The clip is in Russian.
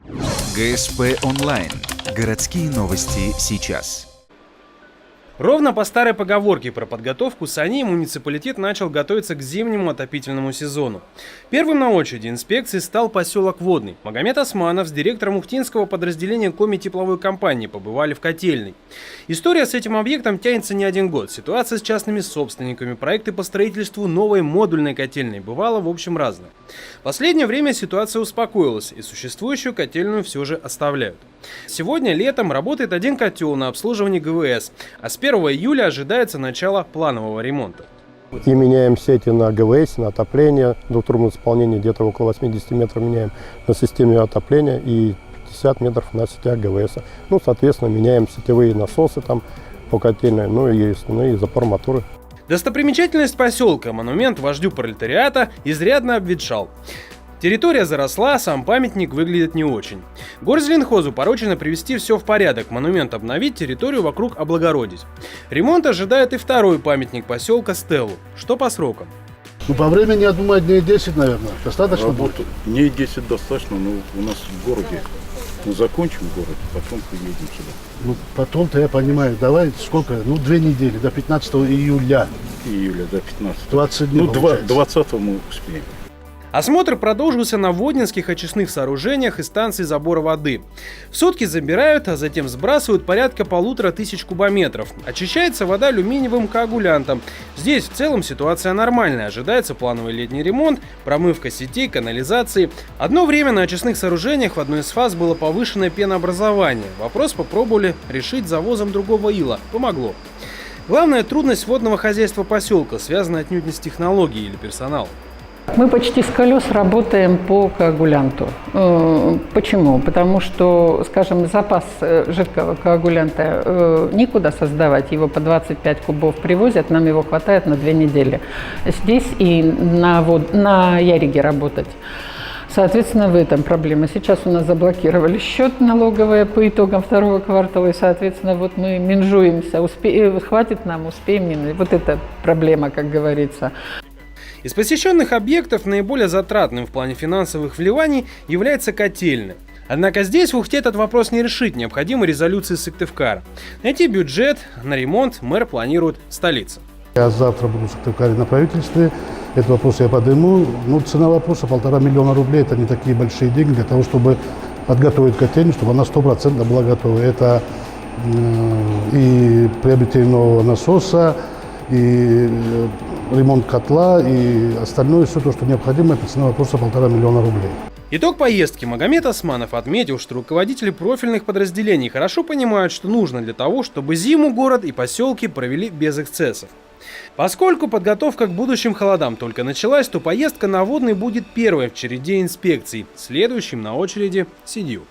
ГСП онлайн. Городские новости сейчас. Ровно по старой поговорке про подготовку саней муниципалитет начал готовиться к зимнему отопительному сезону. Первым на очереди инспекции стал поселок Водный. Магомед Османов с директором ухтинского подразделения Коми-тепловой компании побывали в котельной. История с этим объектом тянется не один год. Ситуация с частными собственниками, проекты по строительству новой модульной котельной бывала в общем разная. В последнее время ситуация успокоилась, и существующую котельную все же оставляют. Сегодня летом работает один котел на обслуживании ГВС, а с 1 июля ожидается начало планового ремонта. И меняем сети на ГВС, на отопление. В двухтрубном исполнении где-то около 80 метров меняем на системе отопления и 50 метров на сетях ГВС. Соответственно, меняем сетевые насосы там по котельной, и основные запор-моторы. Достопримечательность поселка, монумент вождю пролетариата, изрядно обветшал. Территория заросла, сам памятник выглядит не очень. Горзеленхозу поручено привести все в порядок, монумент обновить, территорию вокруг облагородить. Ремонт ожидает и второй памятник поселка Стеллу. Что по срокам? По времени, я думаю, дней 10, наверное. Достаточно будет? Дней 10 достаточно, но у нас в городе. Закончим город, потом приедем сюда. Потом-то я понимаю. Давай сколько? 2 недели, до 15 июля. Июля до 15. 20 дней 20 мы успеем. Осмотр продолжился на воднинских очистных сооружениях и станции забора воды. В сутки забирают, а затем сбрасывают порядка 1500 кубометров. Очищается вода алюминиевым коагулянтом. Здесь в целом ситуация нормальная. Ожидается плановый летний ремонт, промывка сетей, канализации. Одно время на очистных сооружениях в одной из фаз было повышенное пенообразование. Вопрос попробовали решить завозом другого ила. Помогло. Главная трудность водного хозяйства поселка связана отнюдь не с технологией или персоналом. Мы почти с колес работаем по коагулянту. Почему? Потому что, скажем, запас жидкого коагулянта некуда создавать, его по 25 кубов привозят, нам его хватает на 2 недели. Здесь и на Яриге работать. Соответственно, в этом проблема. Сейчас у нас заблокировали счет налоговые по итогам 2-го квартала, и, соответственно, мы менжуемся. Хватит нам, успеем, не. Вот это проблема, как говорится. Из посещенных объектов наиболее затратным в плане финансовых вливаний является котельная. Однако здесь в Ухте этот вопрос не решить, необходимы резолюции Сыктывкара. Найти бюджет на ремонт мэр планирует в столице. Я завтра буду в Сыктывкаре на правительстве. Этот вопрос я подниму. Цена вопроса 1,5 миллиона рублей. Это не такие большие деньги для того, чтобы подготовить котельную, чтобы она 100% была готова. Это и приобретение нового насоса, и ремонт котла, и остальное, все то, что необходимо, это цена вопроса 1,5 миллиона рублей. Итог поездки. Магомед Османов отметил, что руководители профильных подразделений хорошо понимают, что нужно для того, чтобы зиму город и поселки провели без эксцессов. Поскольку подготовка к будущим холодам только началась, то поездка на Водный будет первой в череде инспекций, следующим на очереди Сидью.